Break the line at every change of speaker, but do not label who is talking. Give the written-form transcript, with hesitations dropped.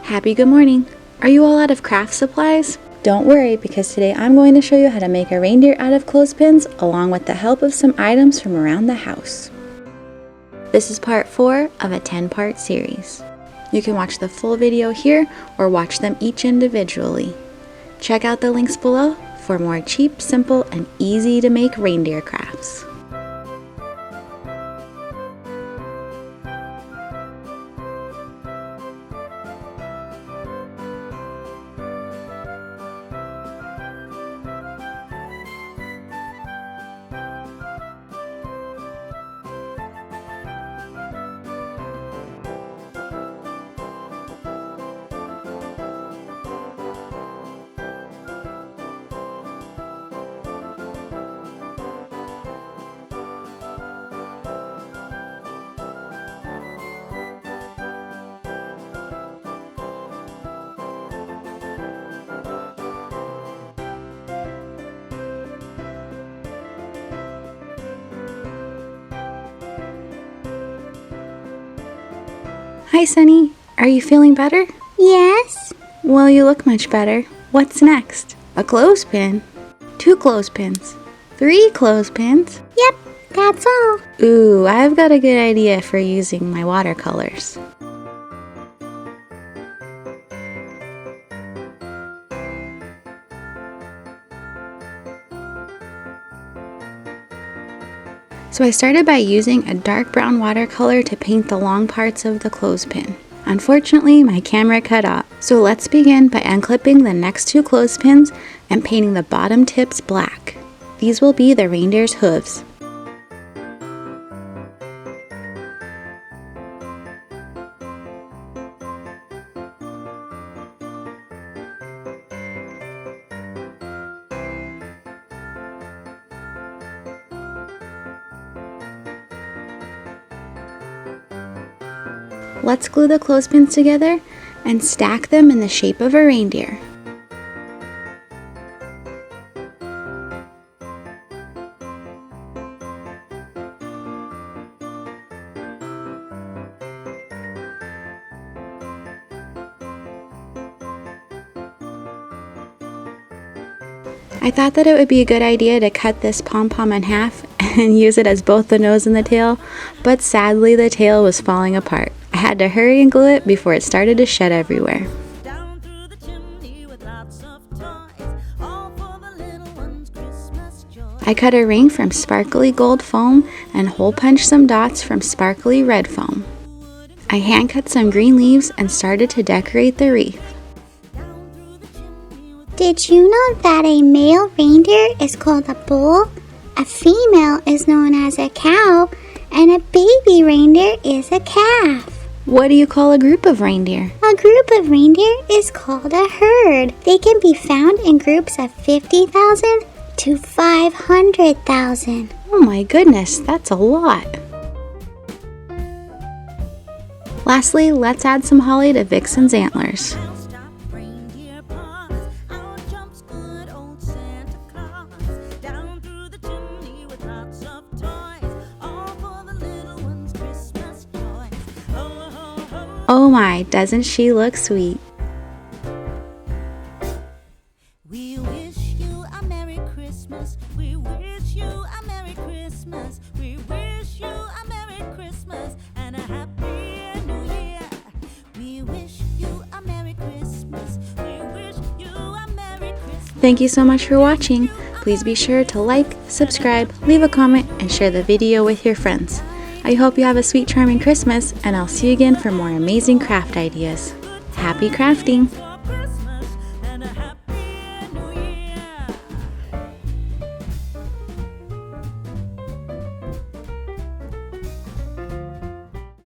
Happy good morning! Are you all out of craft supplies? Don't worry, because today I'm going to show you how to make a reindeer out of clothespins along with the help of some items from around the house. This is part 4 of a 10-part series. You can watch the full video here or watch them each individually. Check out the links below for more cheap, simple, and easy to make reindeer crafts. Hi Sunny, are you feeling better?
Yes.
Well, you look much better. What's next? A clothespin? 2 clothespins? 3 clothespins?
Yep, that's all.
Ooh, I've got a good idea for using my watercolors. So I started by using a dark brown watercolor to paint the long parts of the clothespin. Unfortunately, my camera cut off. So let's begin by unclipping the next 2 clothespins and painting the bottom tips black. These will be the reindeer's hooves. Let's glue the clothespins together and stack them in the shape of a reindeer. I thought that it would be a good idea to cut this pom-pom in half and use it as both the nose and the tail, but sadly the tail was falling apart. I had to hurry and glue it before it started to shed everywhere. I cut a ring from sparkly gold foam and hole punched some dots from sparkly red foam. I hand cut some green leaves and started to decorate the wreath.
Did you know that a male reindeer is called a bull, a female is known as a cow, and a baby reindeer is a calf?
What do you call a group of reindeer?
A group of reindeer is called a herd. They can be found in groups of 50,000 to 500,000.
Oh my goodness, that's a lot. Lastly, let's add some holly to Vixen's antlers. Oh my, doesn't she look sweet?
We wish you a Merry Christmas. We wish you a Merry Christmas. We wish you a Merry Christmas and a Happy New Year. We wish you a Merry Christmas. We wish you a Merry Christmas.
Thank you so much for watching. Please be sure to like, subscribe, leave a comment, and share the video with your friends. I hope you have a sweet, charming Christmas, and I'll see you again for more amazing craft ideas. Happy crafting!